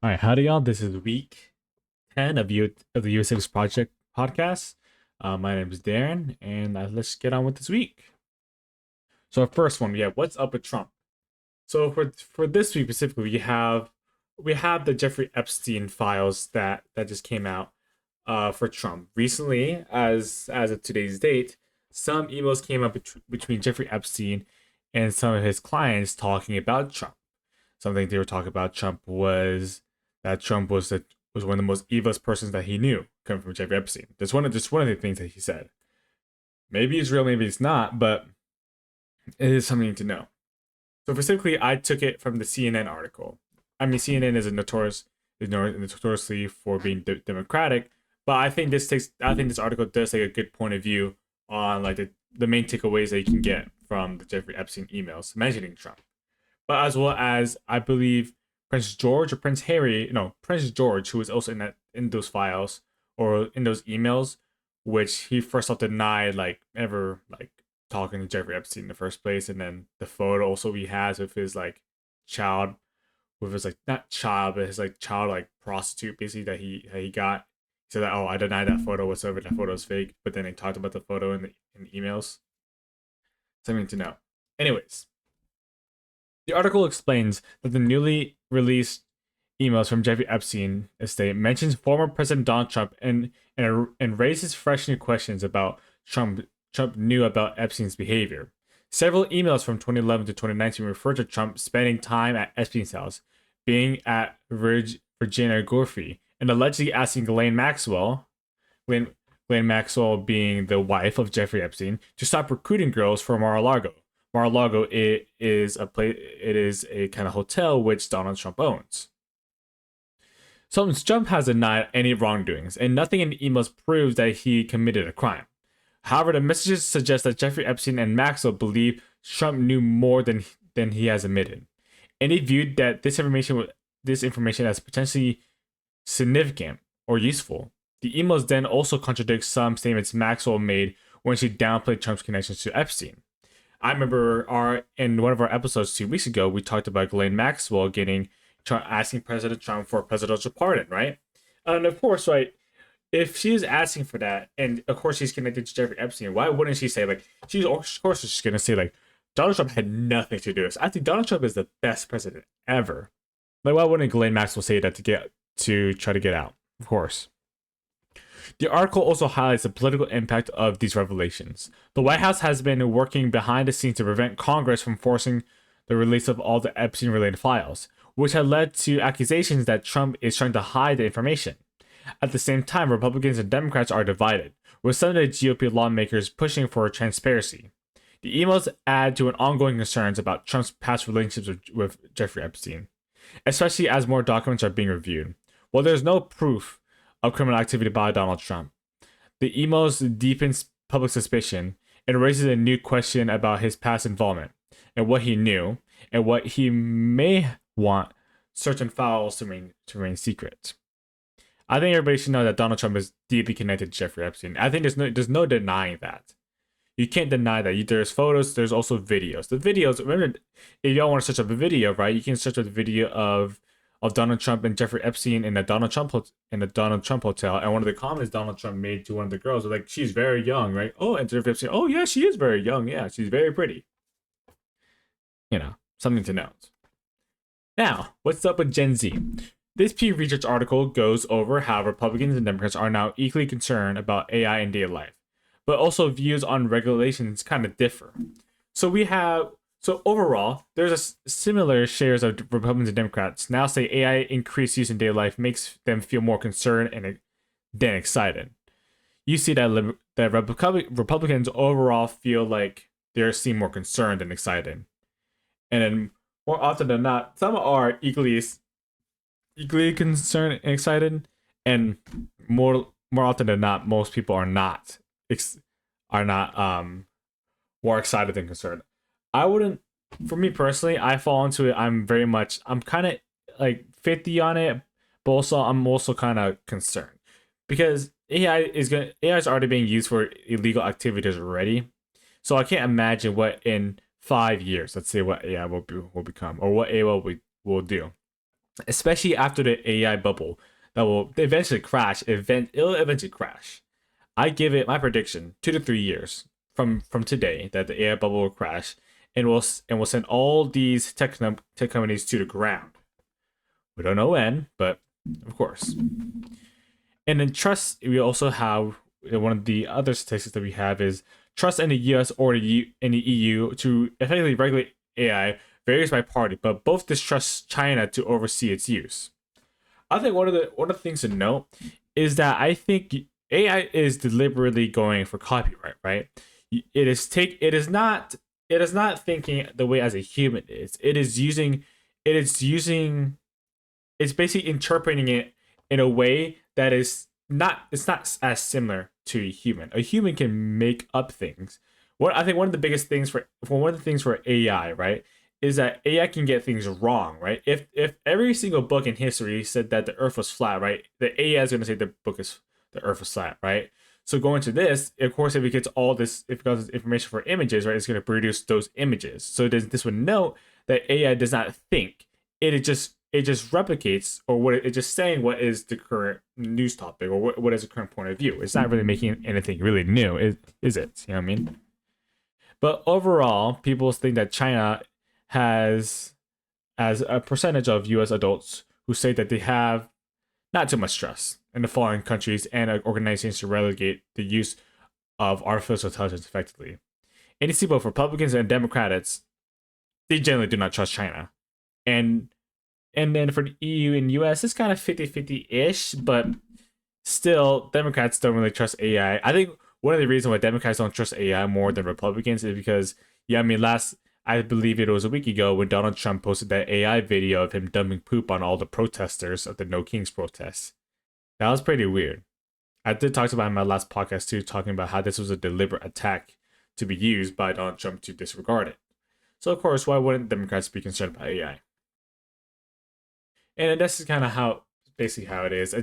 All right, howdy y'all. This is week 10 of the Civics Project podcast. My name is Darren, and let's get on with this week. So our first one, what's up with Trump? So for this week specifically, we have the Jeffrey Epstein files that just came out for Trump recently. As of today's date, some emails came up between Jeffrey Epstein and some of his clients talking about Trump. Something they were talking about Trump was that Trump was one of the most evilest persons that he knew, coming from Jeffrey Epstein. That's one of the things that he said. Maybe it's real, maybe it's not, but it is something to know. So specifically, I took it from the CNN article. I mean, CNN is notoriously for being democratic, but I think this article does take a good point of view on like the main takeaways that you can get from the Jeffrey Epstein emails mentioning Trump, but as well as I believe Prince George or Prince Harry, no, Prince George, who was also in those files or in those emails, which he first off denied like ever like talking to Jeffrey Epstein in the first place, and then the photo also he has with his like child, with his like not child but his like child like prostitute basically that he got. He said that, oh, I denied that photo whatsoever, that photo is fake, but then they talked about the photo in the emails. Something to know. Anyways, the article explains that the newly released emails from Jeffrey Epstein estate mentions former President Donald Trump and raises fresh new questions about Trump knew about Epstein's behavior. Several emails from 2011 to 2019 refer to Trump spending time at Epstein's house, being at Virginia Gorfie, and allegedly asking Ghislaine Maxwell being the wife of Jeffrey Epstein, to stop recruiting girls for Mar-a-Lago. Mar-a-Lago it is a kind of hotel which Donald Trump owns. So Trump has denied any wrongdoings, and nothing in the emails proves that he committed a crime. However, the messages suggest that Jeffrey Epstein and Maxwell believe Trump knew more than he has admitted, and he viewed that this information as potentially significant or useful. The emails then also contradict some statements Maxwell made when she downplayed Trump's connections to Epstein. I remember in one of our episodes 2 weeks ago, we talked about Ghislaine Maxwell asking President Trump for a presidential pardon, right? And of course, right, if she is asking for that, and of course she's connected to Jeffrey Epstein, why wouldn't she say like she's of course she's gonna say like Donald Trump had nothing to do with this? I think Donald Trump is the best president ever. Like, why wouldn't Ghislaine Maxwell say that to try to get out? Of course. The article also highlights the political impact of these revelations. The White House has been working behind the scenes to prevent Congress from forcing the release of all the Epstein-related files, which had led to accusations that Trump is trying to hide the information. At the same time, Republicans and Democrats are divided, with some of the GOP lawmakers pushing for transparency. The emails add to an ongoing concerns about Trump's past relationships with Jeffrey Epstein, especially as more documents are being reviewed. While there's no proof of criminal activity by Donald Trump, the emails deepens public suspicion and raises a new question about his past involvement and what he knew and what he may want certain files to remain secret. I think everybody should know that Donald Trump is deeply connected to Jeffrey Epstein. I think there's no denying that. You can't deny that. There's photos, there's also videos. The videos, remember, if y'all want to search up a video, right, you can search up the video of Donald Trump and Jeffrey Epstein in the Donald Trump hotel, and one of the comments Donald Trump made to one of the girls was like, "She's very young, right?" Oh, and Jeffrey Epstein, "Oh yeah, she is very young. Yeah, she's very pretty." Something to note. Now, what's up with Gen Z? This Pew Research article goes over how Republicans and Democrats are now equally concerned about AI in daily life, but also views on regulations kind of differ. So overall, there's a similar shares of Republicans and Democrats now say AI increased use in daily life makes them feel more concerned than excited. You see that Republicans overall feel like they're seen more concerned than excited, and then more often than not, some are equally concerned and excited, and more often than not, most people are not more excited than concerned. I wouldn't, for me personally, I fall into it. I'm kind of like 50 on it, but also I'm also kind of concerned because AI is already being used for illegal activities already. So I can't imagine what in 5 years, let's say, what AI will become or what AI will do. especially after the AI bubble that will eventually crash. It'll eventually crash. I give it my prediction 2 to 3 years from today that the AI bubble will crash, and will send all these tech companies to the ground. We don't know when, but of course. And then trust, we also have one of the other statistics that we have is trust in the U.S. or in the EU to effectively regulate AI varies by party, but both distrust China to oversee its use. I think one of the things to note is that I think AI is deliberately going for copyright, right? It is not thinking the way as a human is. It's basically interpreting it in a way that is not it's not as similar to a human. A human can make up things. What I think one of the biggest things for one of the things for AI, right, is that AI can get things wrong, right? If every single book in history said that the Earth was flat, right, the AI is going to say the Earth is flat, right? So going to this, of course, if it gets this information for images, right, it's going to produce those images. So this would note that AI does not think; it just replicates, or it's just saying what is the current news topic, or what is the current point of view. It's not really making anything really new, is it? You know what I mean? But overall, people think that China has as a percentage of U.S. adults who say that they have not too much trust in the foreign countries and organizations to relegate the use of artificial intelligence effectively. And you see both Republicans and Democrats, they generally do not trust China. And then for the EU and US, it's kind of 50-50 ish, but still, Democrats don't really trust AI. I think one of the reasons why Democrats don't trust AI more than Republicans is because, yeah, I mean, I believe it was a week ago when Donald Trump posted that AI video of him dumping poop on all the protesters of the No Kings protests. That was pretty weird. I did talk about it in my last podcast too, talking about how this was a deliberate attack to be used by Donald Trump to disregard it. So, of course, why wouldn't Democrats be concerned about AI? And this is kind of basically how it is. I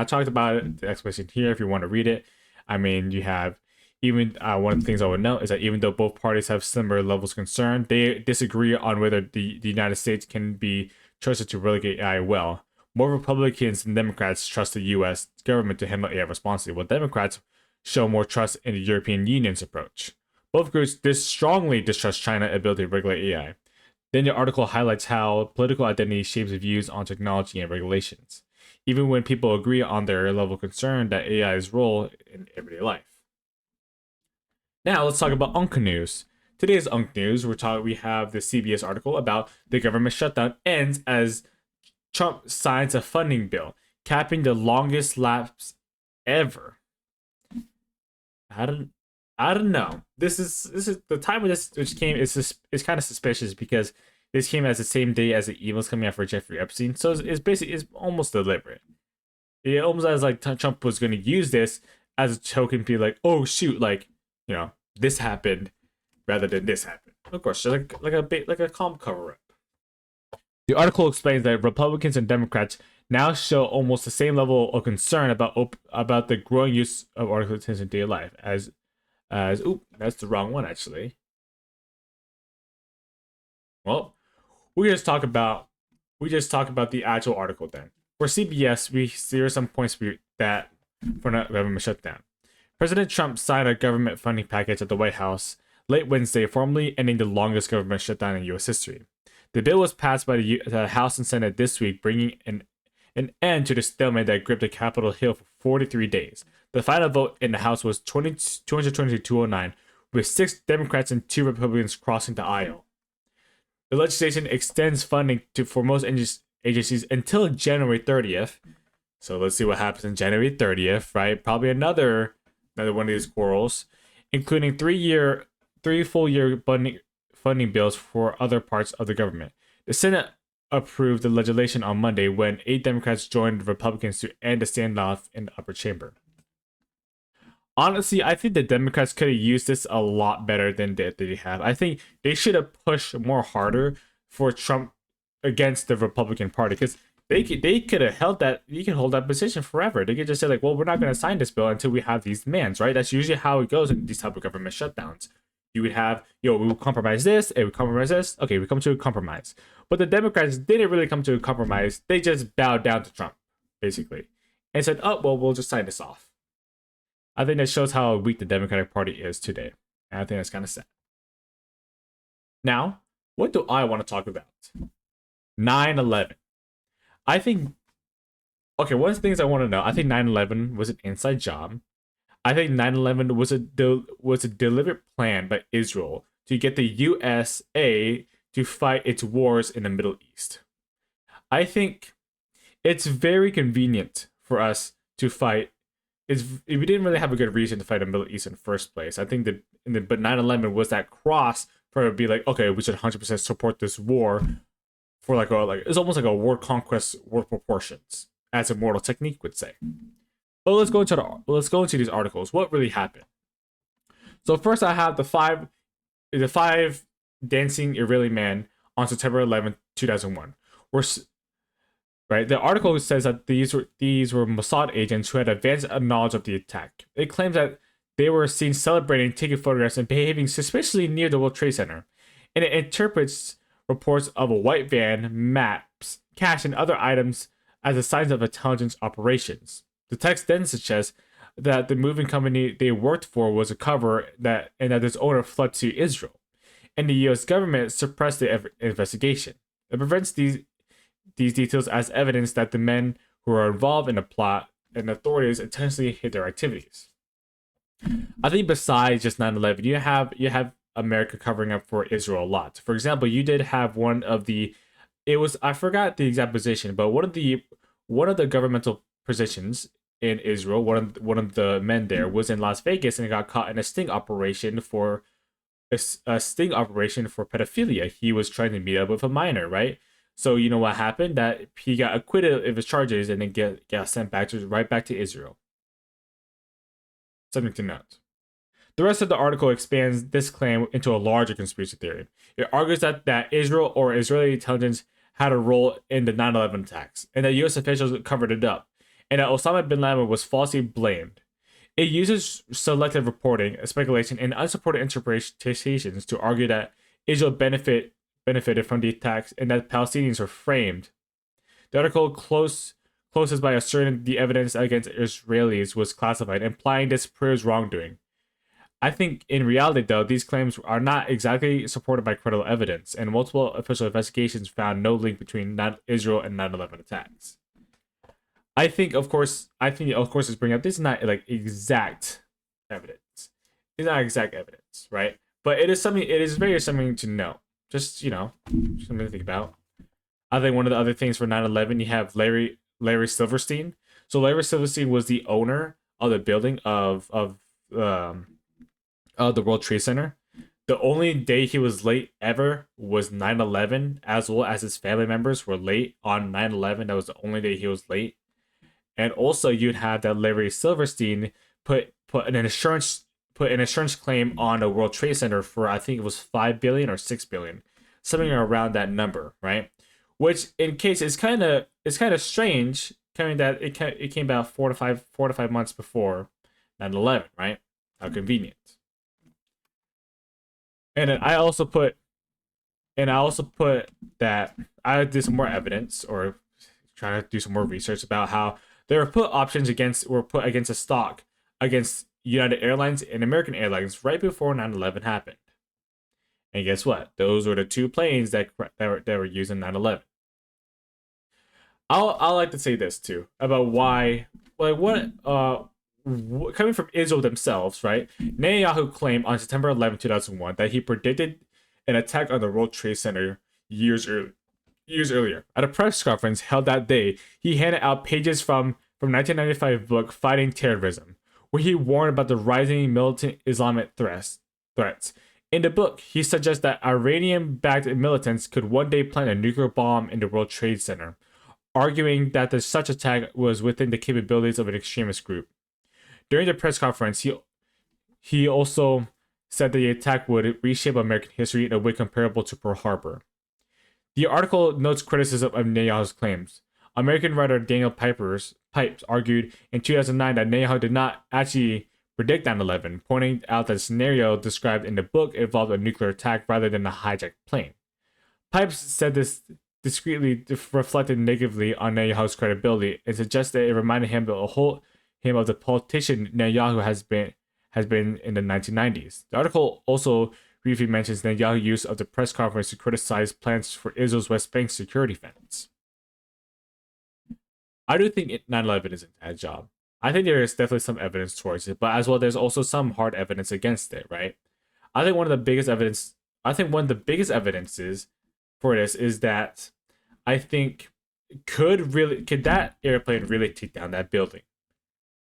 talked about it, the explanation here if you want to read it. I mean, you have even one of the things I would note is that even though both parties have similar levels of concern, they disagree on whether the United States can be trusted to relegate AI well. More Republicans than Democrats trust the U.S. government to handle AI responsibly, while Democrats show more trust in the European Union's approach. Both groups strongly distrust China's ability to regulate AI. Then the article highlights how political identity shapes views on technology and regulations, even when people agree on their level of concern that AI's role in everyday life. Now let's talk about Unk News. Today's Unk News, we have the CBS article about the government shutdown ends as Trump signs a funding bill, capping the longest lapse ever. I don't know. This is the time when this which came is kind of suspicious because this came as the same day as the emails coming out for Jeffrey Epstein. So it's almost deliberate. It almost as like Trump was going to use this as a token, be like, oh shoot, like this happened rather than this happened. Of course, like a calm cover up. The article explains that Republicans and Democrats now show almost the same level of concern about the growing use of artificial intelligence in daily life as that's the wrong one actually. Well, we just talk about the actual article then. For CBS, there are some points that for not government shutdown. President Trump signed a government funding package at the White House late Wednesday, formally ending the longest government shutdown in U.S. history. The bill was passed by the House and Senate this week, bringing an end to the stalemate that gripped the Capitol Hill for 43 days. The final vote in the House was 222-209, with 6 Democrats and 2 Republicans crossing the aisle. The legislation extends funding for most agencies until January 30th. So let's see what happens in January 30th, right? Probably another one of these quarrels, including 3 full year funding bills for other parts of the government. The Senate approved the legislation on Monday when 8 Democrats joined the Republicans to end the standoff in the upper chamber. Honestly, I think the Democrats could have used this a lot better than they have. I think they should have pushed more harder for Trump against the Republican Party, because they could have held that. You can hold that position forever. They could just say like, well, we're not going to sign this bill until we have these demands, right? That's usually how it goes in these type of government shutdowns. You would have, we will compromise this, and we compromise this. Okay, we come to a compromise. But the Democrats didn't really come to a compromise. They just bowed down to Trump, basically, and said, oh, well, we'll just sign this off. I think that shows how weak the Democratic Party is today. And I think that's kind of sad. Now, what do I want to talk about? 9/11. I think, okay, one of the things I want to know, I think 9/11 was an inside job. I think 9/11 was a deliberate plan by Israel to get the USA to fight its wars in the Middle East. I think it's very convenient for us to fight. We didn't really have a good reason to fight the Middle East in the first place. I think that, but 9/11 was that cross for it to be like, okay, we should 100% support this war for like it's almost like a war conquest, war proportions, as Immortal Technique would say. But let's go into these articles. What really happened? So first, I have the five dancing Israeli men on September 11th, 2001. Right, the article says that these were Mossad agents who had advanced knowledge of the attack. It claims that they were seen celebrating, taking photographs, and behaving suspiciously near the World Trade Center, and it interprets reports of a white van, maps, cash, and other items as a signs of intelligence operations. The text then suggests that the moving company they worked for was a cover and that its owner fled to Israel, and the U.S. government suppressed the investigation. It prevents these details as evidence that the men who are involved in the plot and authorities intentionally hid their activities. I think besides just 9/11, you have America covering up for Israel a lot. For example, you did have I forgot the exact position, but one of the governmental positions in Israel, one of the men there was in Las Vegas and got caught in a sting operation for pedophilia. He was trying to meet up with a minor, right? So you know what happened? That he got acquitted of his charges and then got sent right back to Israel. Something to note. The rest of the article expands this claim into a larger conspiracy theory. It argues that Israel or Israeli intelligence had a role in the 9/11 attacks, and that U.S. officials covered it up, and that Osama bin Laden was falsely blamed. It uses selective reporting, speculation, and unsupported interpretations to argue that Israel benefited from the attacks and that Palestinians were framed. The article closes by asserting the evidence against Israelis was classified, implying this proves wrongdoing. I think in reality, though, these claims are not exactly supported by credible evidence, and multiple official investigations found no link between Israel and 9/11 attacks. I think, of course, it's bringing up this is not like exact evidence. It's not exact evidence, right? But it is something. It is very something to know. Just something to think about. I think one of the other things for 9/11, you have Larry Silverstein. So Larry Silverstein was the owner of the building of the World Trade Center. The only day he was late ever was 9/11, as well as his family members were late on 9/11. That was the only day he was late. And also, you'd have that Larry Silverstein put an insurance claim on a World Trade Center for, I think it was $5 billion or $6 billion, something around that number, right? Which, in case, it's kind of strange, coming that it came about 4 to 5 months before 9/11, right? How convenient. And then I also put that I did some more evidence, or trying to do some more research about how there were put against a stock against United Airlines and American Airlines right before 9/11 happened. And guess what? Those were the two planes that were used in 9/11. I'll like to say this too about why, like, coming from Israel themselves, right? Netanyahu claimed on September 11, 2001 that he predicted an attack on the World Trade Center years earlier. At a press conference held that day, he handed out pages from 1995 book Fighting Terrorism, where he warned about the rising militant Islamic threats. In the book, he suggests that Iranian-backed militants could one day plant a nuclear bomb in the World Trade Center, arguing that such attack was within the capabilities of an extremist group. During the press conference, he also said that the attack would reshape American history in a way comparable to Pearl Harbor. The article notes criticism of Netanyahu's claims. American writer Daniel Pipes argued in 2009 that Netanyahu did not actually predict 9/11, pointing out that the scenario described in the book involved a nuclear attack rather than a hijacked plane. Pipes said this discreetly reflected negatively on Netanyahu's credibility and suggested it reminded him of the politician Netanyahu has been in the 1990s. The article also briefly mentions Netanyahu's use of the press conference to criticize plans for Israel's West Bank security fence. I do think 9/11 is a bad job. I think there is definitely some evidence towards it, but as well, there's also some hard evidence against it, right? I think one of the biggest evidences for this is that I think could that airplane really take down that building?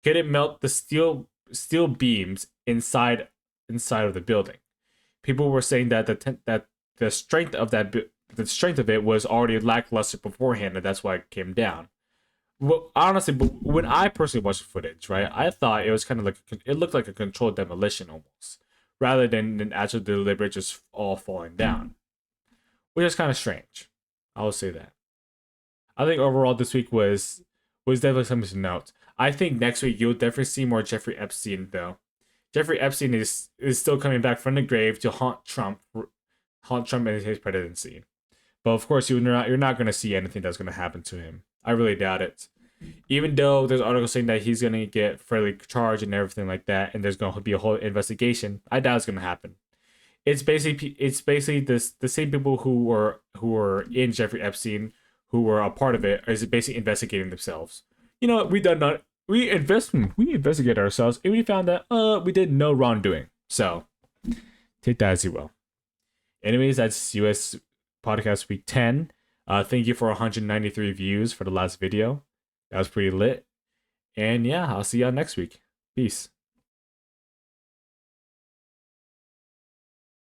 Could it melt the steel beams inside of the building? People were saying that the strength of it was already lackluster beforehand, and that's why it came down. Well, honestly, but when I personally watched the footage, right, I thought it was kind of like it looked like a controlled demolition almost, rather than an actual deliberate just all falling down, which is kind of strange. I will say that. I think overall this week was definitely something to note. I think next week you'll definitely see more Jeffrey Epstein though. Jeffrey Epstein is still coming back from the grave to haunt Trump and his presidency. But of course, you're not going to see anything that's going to happen to him. I really doubt it. Even though there's articles saying that he's going to get fairly charged and everything like that, and there's going to be a whole investigation, I doubt it's going to happen. It's basically the same people who were in Jeffrey Epstein who were a part of it is basically investigating themselves. You know, we investigate ourselves and we found that we did no wrongdoing. So take that as you will. Anyways, that's US Podcast Week 10. Thank you for 193 views for the last video. That was pretty lit. And yeah, I'll see y'all next week. Peace.